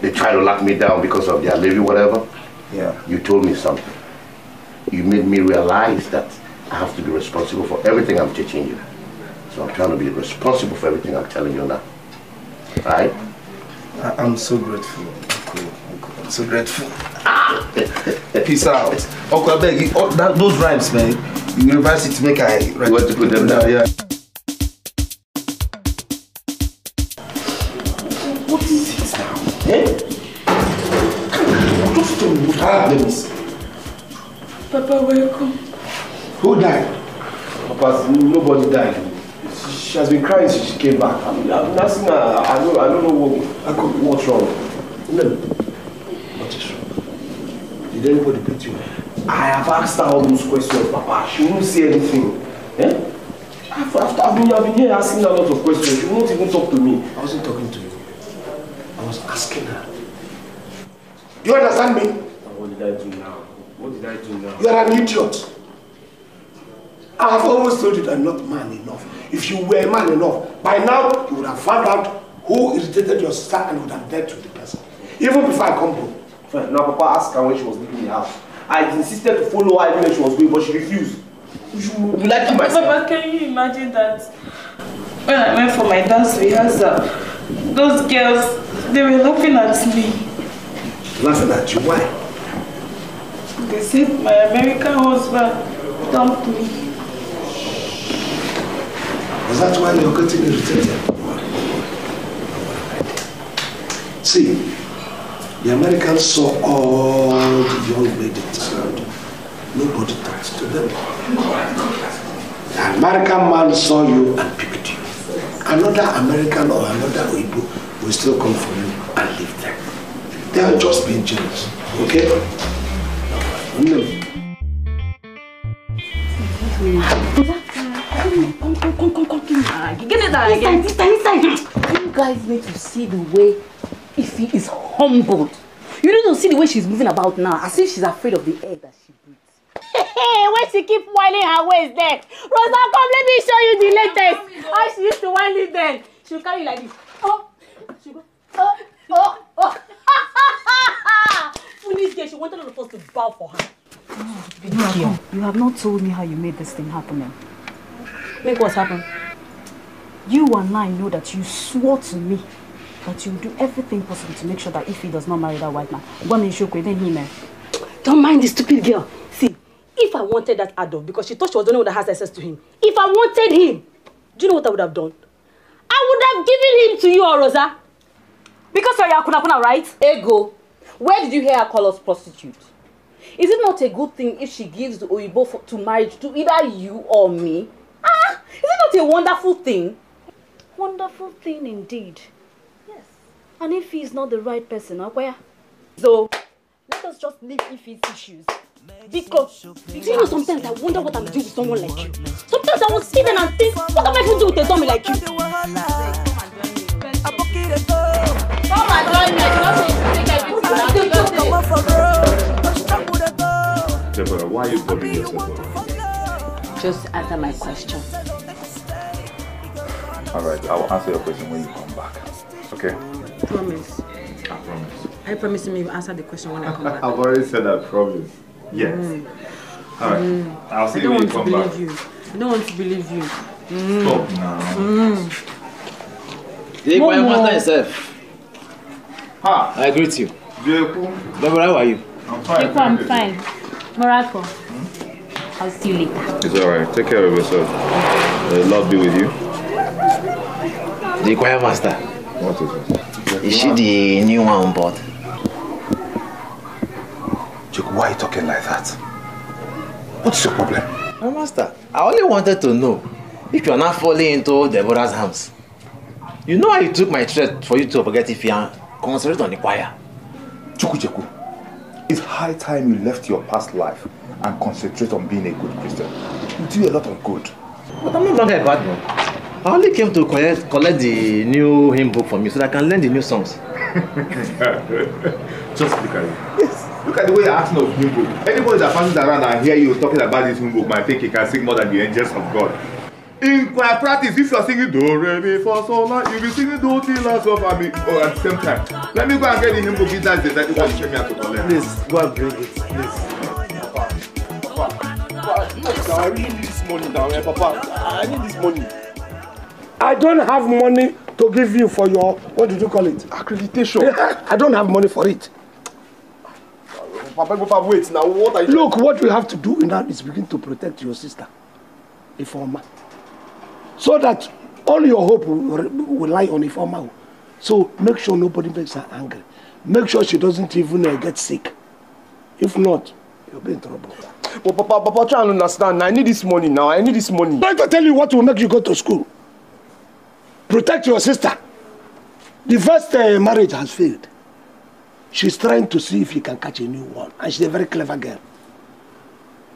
they try to lock me down because of their levy, whatever. Yeah. You told me something. You made me realize that I have to be responsible for everything I'm teaching you. So I'm trying to be responsible for everything I'm telling you now. Right? I'm so grateful. Uncle. I'm so grateful. Peace out. Uncle, I beg you, those rhymes, man. You revise it to make I write. You want to put them down? Yeah. What is this now? Eh? Just tell me what happened. Papa, welcome. Who died? Papa, nobody died. She has been crying since she came back. I've not seen her. I don't know what's wrong. No. What is wrong? Did anybody beat you? I have asked her all those questions, Papa. She won't say anything. Eh? I've been here asking her a lot of questions. She won't even talk to me. I wasn't talking to you. I was asking her. Do you understand me? What did I do now? What did I do now? You are an idiot. I have always told you that you're not man enough. If you were man enough, by now you would have found out who irritated your sister and would have dealt with the person. Even before I come home. Fine. Now Papa asked her when she was leaving the house. I insisted to follow her even when she was going, but she refused. You like it myself? Papa, can you imagine that when I went for my dance rehearsal, those girls, they were laughing at me. Laughing at you? Why? They said my American husband dumped me. Is that why you're getting irritated? See, the Americans saw all the young ladies around. Nobody talked to them. The American man saw you and picked you. Another American or another Igbo will still come for you and leave them. They are just being jealous. Okay? No. Come. Get it down again. Inside. You guys need to see the way Ify is humbled. You need to see the way she's moving about now, as if she's afraid of the air that she breathes. Hey, when she keep whining her waist there. Rosa, come, let me show you the latest. How she used to whine it then. She'll carry like this. Oh, she go. Oh. Foolish girl, she wanted all of us to bow for her. You have not told me how you made this thing happen. Make what happen? You and I know that you swore to me that you will do everything possible to make sure that Ify does not marry that white man. Don't mind the stupid girl. See, if I wanted that adult because she thought she was the only one that has access to him, if I wanted him, do you know what I would have done? I would have given him to you, Rosa. Because you're Akuna, right? Ego, where did you hear her call us prostitute? Is it not a good thing if she gives the Oyibo to marriage to either you or me? Is it not a wonderful thing? Wonderful thing indeed. Yes. And if he's not the right person, where? So, let us just leave Ify's issues. Because, do you know, sometimes I wonder what I'm doing with someone like you. Sometimes I will sit there and think, what am I going to do with a dummy like you? Come and join me. I do not say Deborah, why are you bothering yourself? Just answer my question. Alright, I will answer your question when you come back. Okay? Promise. I promise. Are you promising me you answer the question when I come back? I've already said I promise. Yes. Alright. I'll see you when you come back. I don't want to believe you. Stop now. Hey, why master yourself? Ha! I greet you. Deborah, how are you? I'm fine. I'm fine. Miracle. I'll see you later. It's alright. Take care of yourself. The Lord be with you. The choir master. What is it? Is she the new one on board? Joke, why are you talking like that? What's your problem? My master, I only wanted to know if you are not falling into Deborah's hands. You know how you took my threat for you to forget Ify and concentrate on the choir. Chuku, it's high time you left your past life and concentrate on being a good Christian. You do a lot of good. But I'm no longer a bad man. I only came to collect the new hymn book from you so that I can learn the new songs. Just look at it. Yes. Look at the way you're acting of hymn book. Anybody that passes around and hear you talking about this hymn book might think he can sing more than the angels of God. In choir practice, if you're singing do, re, mi, fa, sol, la, you'll be singing do, ti, la, so, fa, mi, at the same time. Let me go and get the hymn book. That's the title one you came here to collect. Please, go and bring it, please. Papa, I really need this money now, Papa. I need this money. I don't have money to give you for your, what did you call it? Accreditation. I don't have money for it. Papa, wait now. What are you? Look, what we have to do now is begin to protect your sister, Ifeoma, so that all your hope will lie on Ifeoma. So make sure nobody makes her angry. Make sure she doesn't even get sick. If not, you'll be in trouble. But Papa, try and understand. I need this money now. I need this money. I'm going to tell you what will make you go to school. Protect your sister. The first marriage has failed. She's trying to see if he can catch a new one. And she's a very clever girl.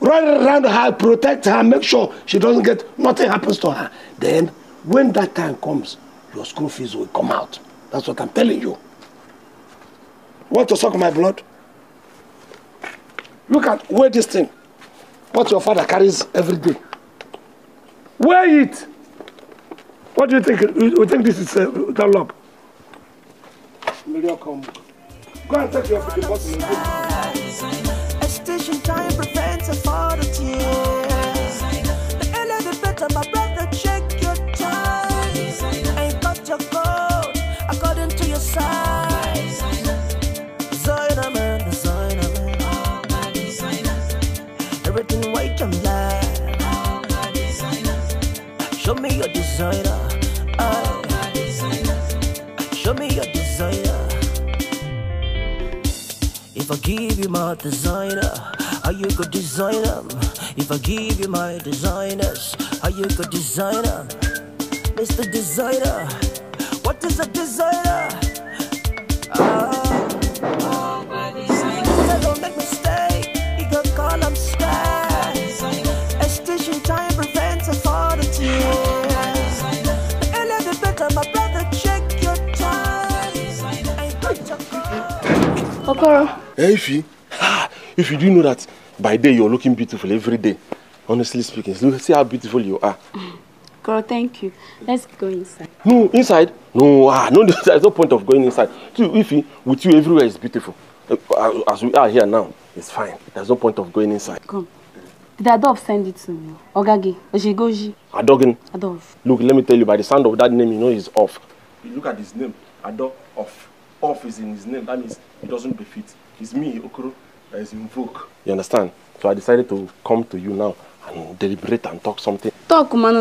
Run around her, protect her, make sure she doesn't get, nothing happens to her. Then, when that time comes, your school fees will come out. That's what I'm telling you. Want to suck my blood? Look at, wear this thing. What your father carries every day. Wear it. What do you think? You think this is Dunlop? Go and take your bottle. A station time prevents a father tears. The earlier the better, my brother, check your time. Ain't got your code according to your size. Designer man, everything white and black. Show me your designer. Show me your designer. If I give you my designer, are you good designer? If I give you my designers, are you good designer? Mr. Designer, what is a designer? Don't make mistake, you can call them sky. A station time prevents a father tears. The earlier the better, my brother, check your time. Ain't got your Okoro. Hey, if you do know that by day you're looking beautiful every day, honestly speaking, see how beautiful you are. Okoro, thank you. Let's go inside. No, inside? No, no, there's no point of going inside. See, with you everywhere is beautiful. As we are here now, it's fine. There's no point of going inside. Come. Did Adolf send it to me? Ogagi, Oshigoji. Adogin. Adolf. Look, let me tell you, by the sound of that name, you know he's off. You look at his name, Adolf. Off is in his name. That means it doesn't befit. It's me, Okoro, that is invoke. You understand? So I decided to come to you now and deliberate and talk something. Talk, man,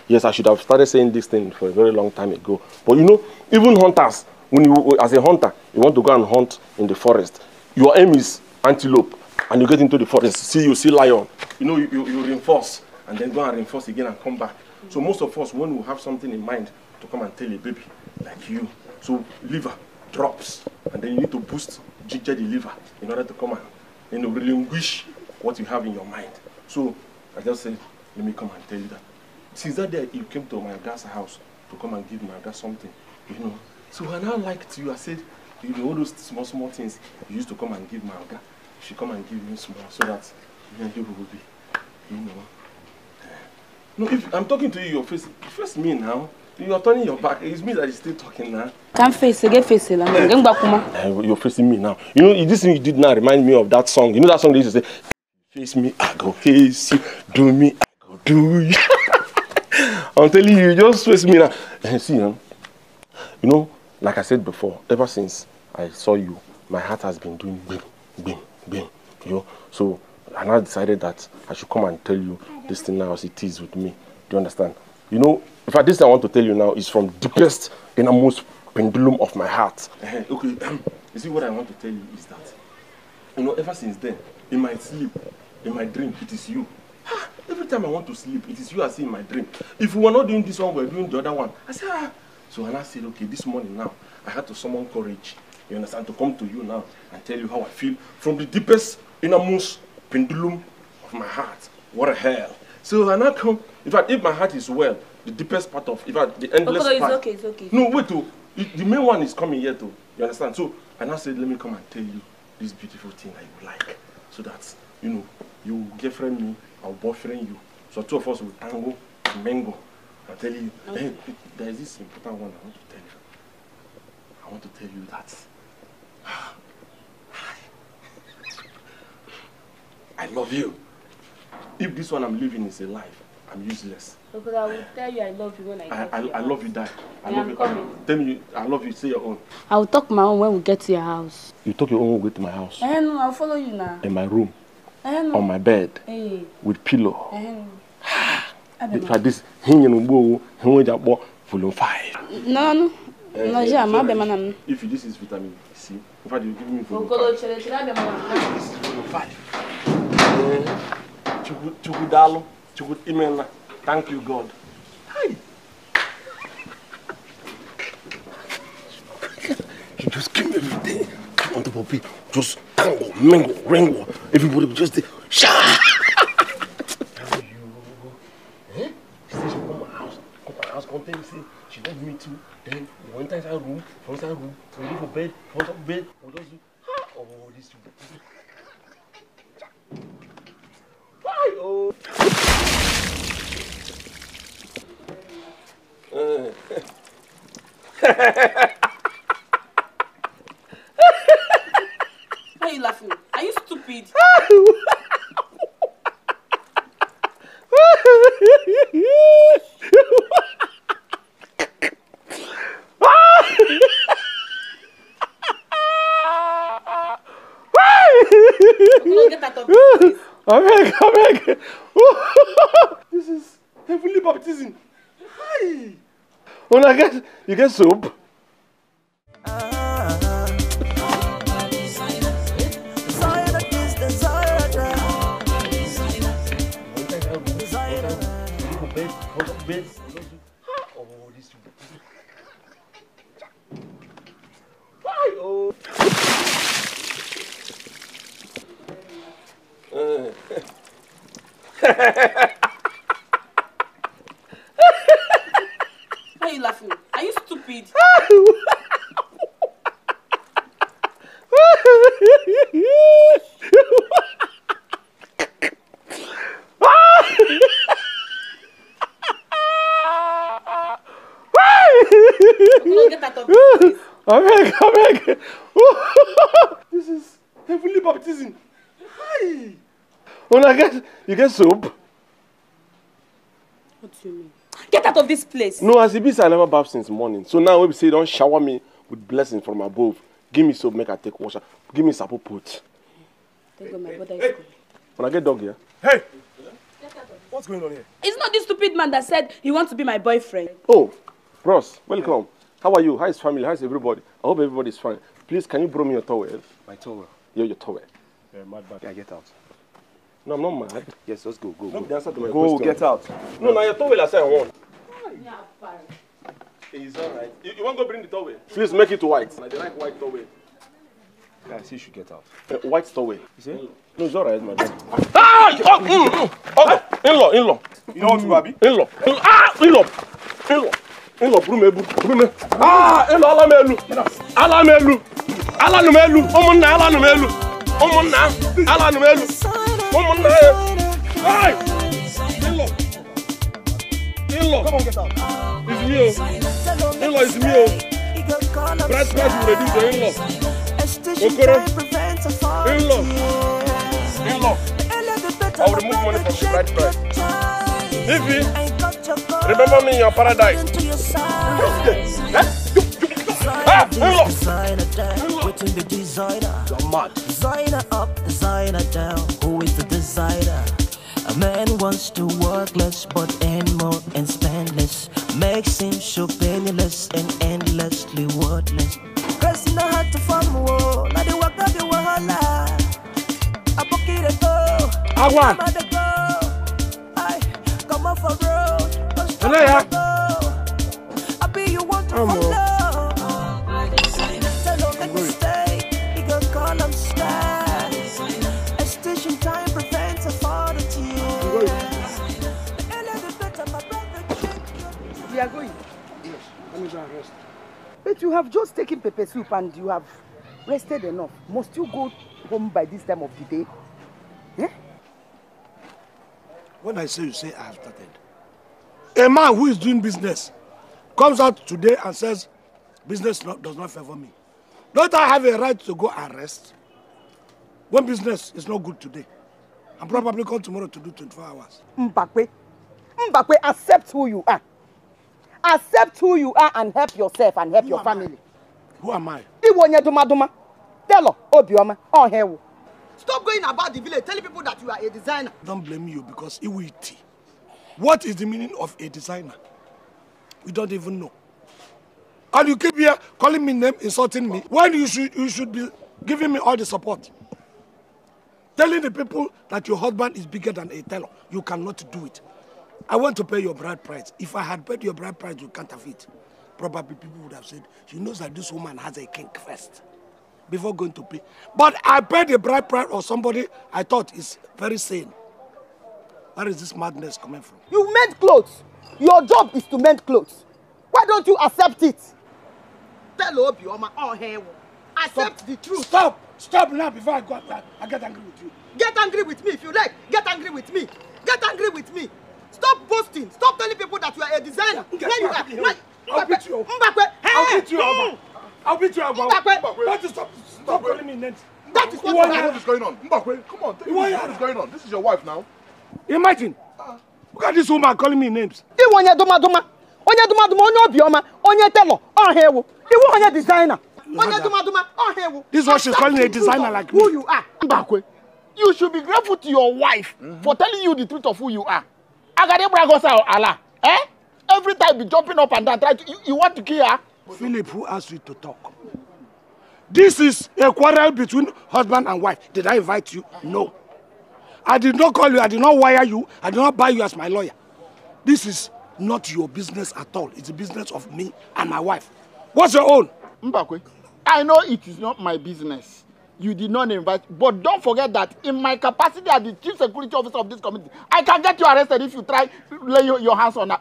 yes, I should have started saying this thing for a very long time ago. But you know, even hunters, when you, as a hunter, you want to go and hunt in the forest, your aim is antelope, and you get into the forest, you see lion. You know, you reinforce, and then go and reinforce again and come back. So most of us, when we have something in mind to come and tell a baby, like you, so liver drops, and then you need to boost ginger the liver in order to come and relinquish what you have in your mind. So I just said, let me come and tell you that. Since that day you came to my dad's house to come and give my dad something, you know. So when I liked you, I said, you know, all those small things you used to come and give my dad, you should come and give me small, so that you and you will be, you know. No, if I'm talking to you, face me now. You are turning your back. It's me that is still talking now. Can't face it, get face it. You're facing me now. You know, this thing you did now remind me of that song. You know that song they used to say, face me, I go face you. Do me, I go do you. I'm telling you, just face me now. And see, you know, like I said before, ever since I saw you, my heart has been doing bing. You know, so I now decided that I should come and tell you this thing now as it is with me. Do you understand? You know, in fact, this thing I want to tell you now is from the deepest, innermost pendulum of my heart. Okay, you see what I want to tell you is that, you know, ever since then, in my sleep, in my dream, it is you. Every time I want to sleep, it is you I see in my dream. If we were not doing this one, we were doing the other one. I said, So when I said, okay, this morning now, I had to summon courage, you understand, to come to you now and tell you how I feel from the deepest, innermost pendulum of my heart. What a hell. So when I come, in fact, if my heart is well, the deepest part of, in fact, the endless part. It's okay. No, wait, the main one is coming here too. You understand? So I now said, let me come and tell you this beautiful thing that you like, so that, you know, you girlfriend me, I'll boyfriend you, So two of us will tango and mango. I'll tell you. Okay. There is this important one I want to tell you. I want to tell you that I love you. If this one I'm living is a lie, I'm useless. Because I will tell you I love you when I get to your I love you, Dad. I love you. coming. Tell me, I love you. Say your own. I will talk my own when we get to your house. You talk your own when we get to my house. No, I'll follow you now. In my room. No. On my bed. Hey. With pillow. If like this, volume 5. No, If this is vitamin C, in fact, you give me volume 5. This is volume 5. Chukudalo, Chukut Imena. Thank you, God. Hi. You just give me everything. On top of it, just tango, mango, rango. Everybody will just say, Sha! Tell you. Eh? She said she will come to my house, come tell me, say, she love me too. Then we went inside room, from inside room, we go for bed, from top bed, we just do, oh, this. Why? Oh. Why are you laughing? Are you stupid? Get out of this place. I beg. This is heavenly baptism. Hi. When you get soap. Why are you laughing? Are you stupid? Get out of this place. I beg. This is heavenly baptism. Hi. When you get soap. What do you mean? Get out of this place. No, as it be, I never bath since morning. So now when we say don't shower me with blessings from above, give me soap, make I take water. Give me sapo put. Thank God my brother is good. When I get dog here. Hey! What's going on here? It's not this stupid man that said he wants to be my boyfriend. Oh, Bros, welcome. How are you? How is family? How is everybody? I hope everybody is fine. Please, can you borrow me your towel? My towel? Yeah, your towel. Mad bag. Yeah, get out. No, I'm not mad. Yes, let's go. No, the answer to my go, question. get out. No, now your towel I say I want. It's alright. You want to go bring the towel? Please make it white. I like white towel. Yeah, see, you should get out. White towel. You see? No, it's alright, man. Okay. In-law. You know what to Abi? In-law. In-law, brume. In-law, alamelu. Hey! In-law. Come on, get out. It's me. In-law is me. Price will reduce your in-law. Okoro. In-law. I will remove money from the bride price. Ify, remember me in your paradise. You're mad. Designer up, designer down. Who is the designer? A man wants to work less but earn more and spend less. Makes him so penniless and endlessly worthless. Pressing the heart to form a wall. Now the work of the wahala. I book it a go. I want. I come off a road. Hello, I be you want to follow. Tell him make mistake. He go call him style. A station time prevents a father to you. We are going. Yes. Let me go and rest. But you have just taken pepper soup and you have rested enough. Must you go home by this time of the day? Yeah? When I say you say, I have started. A man who is doing business comes out today and says, business does not favor me. Don't I have a right to go and rest? When business is not good today, I'm probably come tomorrow to do 24 hours. Mbakwe, accept who you are. Accept who you are and help yourself and help your family. Who am I? Tell Obioma, oh hell. Stop going about the village telling people that you are a designer. Don't blame you because Iwiti. What is the meaning of a designer? We don't even know. And you keep here calling me name, insulting me, when you should be giving me all the support. Telling the people that your husband is bigger than a tailor. You cannot do it. I want to pay your bride price. If I had paid your bride price, you can't have it. Probably people would have said, she knows that this woman has a kink first before going to pay. But I paid the bride price of somebody I thought is very sane. Where is this madness coming from? You mend clothes. Your job is to mend clothes. Why don't you accept it? Tell Obioma, oh hell. Accept the truth. Stop now before I get angry with you. Get angry with me if you like. Get angry with me. Get angry with me. Stop boasting. Stop telling people that you are a designer. Where you are. I'll beat you. Mbakwe. I'll beat you. I'll beat you. Mbakwe. Don't stop calling me names. That is what is going on. Mbakwe, come on. What is going on? This is your wife now. Imagine. Look at this woman calling me names. Onye Obioma, onye telo, oh hewo. Onye designer. This is what she's calling a designer like me. Who you are. Mbakwe, you should be grateful to your wife for telling you the truth of who you are. Allah. Every time you jumping up and down, you want to kill her? Philip, who asked you to talk? This is a quarrel between husband and wife. Did I invite you? No. I did not call you. I did not wire you. I did not buy you as my lawyer. This is not your business at all. It's the business of me and my wife. What's your own? Mbakwe, I know it is not my business. You did not invite, but don't forget that in my capacity as the chief security officer of this community, I can get you arrested if you try to lay your hands on her.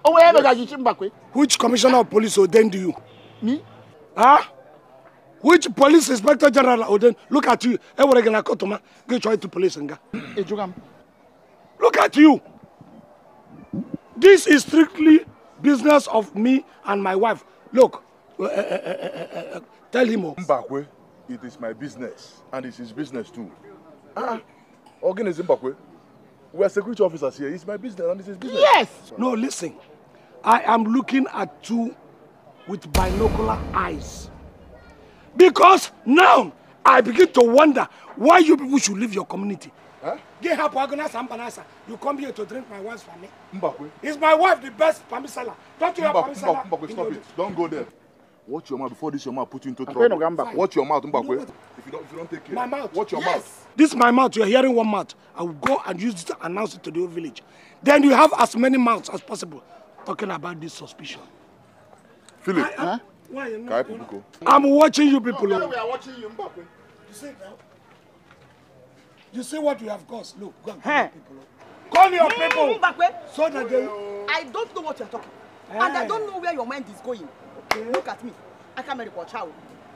Which commissioner of police ordained you? Me? Huh? Which police inspector general ordained? Look at you. Get try to police and look at you. This is strictly business of me and my wife. Look, tell him. Mbakwe, it is my business, and it's his business too. Again, Zimbabwe. We are security officers here. It's my business, and it's his business. Yes. No, listen. I am looking at you with binocular eyes. Because now I begin to wonder why you people should leave your community. You come here to drink my wife's family. Mbakwe. Is my wife the best permiseller? Don't you have permiseller? Mbakwe, stop it. Don't go there. Watch your mouth before this your mouth put you into trouble. Watch your mouth, Mbakwe. If you don't take care. My mouth. Watch your mouth. This is my mouth. You're hearing one mouth. I will go and use it to announce it to the whole village. Then you have as many mouths as possible talking about this suspicion. Philip, I'm watching you people. We are watching you, Mbakwe. You see now? You see what you have caused? Look, go and call your people. Call your people. So that they... I don't know what you're talking. And I don't know where your mind is going. Look at me. I can't marry Kwacha.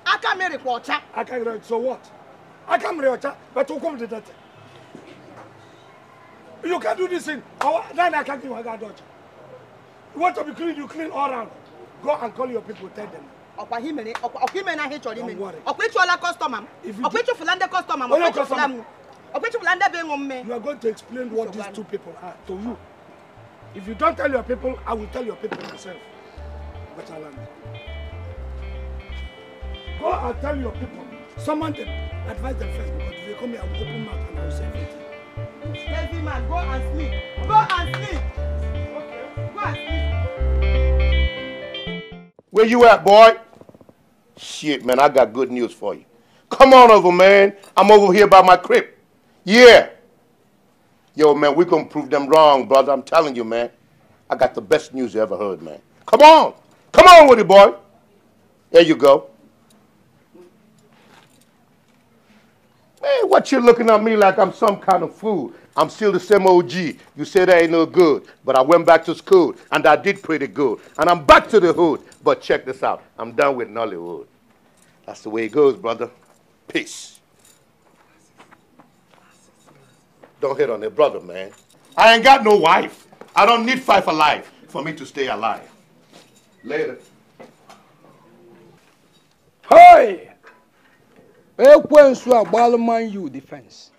I can't marry Kwacha. I can't marry. So what? I can't marry Kwacha. But who come to that? You can do this thing. Then I can't give a daughter. You want to be clean, you clean all around. Go and call your people, tell them. Don't worry. If you are going to explain what these two people are to you. If you don't tell your people, I will tell your people myself. Go and tell your people. Summon them. Advise them first, because if they come here, I will open mouth and I will say everything. Lazy man, go and sleep. Go and sleep. Okay. Go and sleep. Where you at, boy? Shit, man, I got good news for you. Come on over, man. I'm over here by my crib. Yeah. Yo, man, we're going to prove them wrong, brother. I'm telling you, man. I got the best news you ever heard, man. Come on. Come on with it, boy. There you go. Man, what you looking at me like I'm some kind of fool? I'm still the same OG. You said I ain't no good, but I went back to school, and I did pretty good. And I'm back to the hood. But check this out. I'm done with Nollywood. That's the way it goes, brother. Peace. Don't hit on their brother, man. I ain't got no wife. I don't need 5 alive for me to stay alive. Later. Hey! Ekwensu agbala man you defense.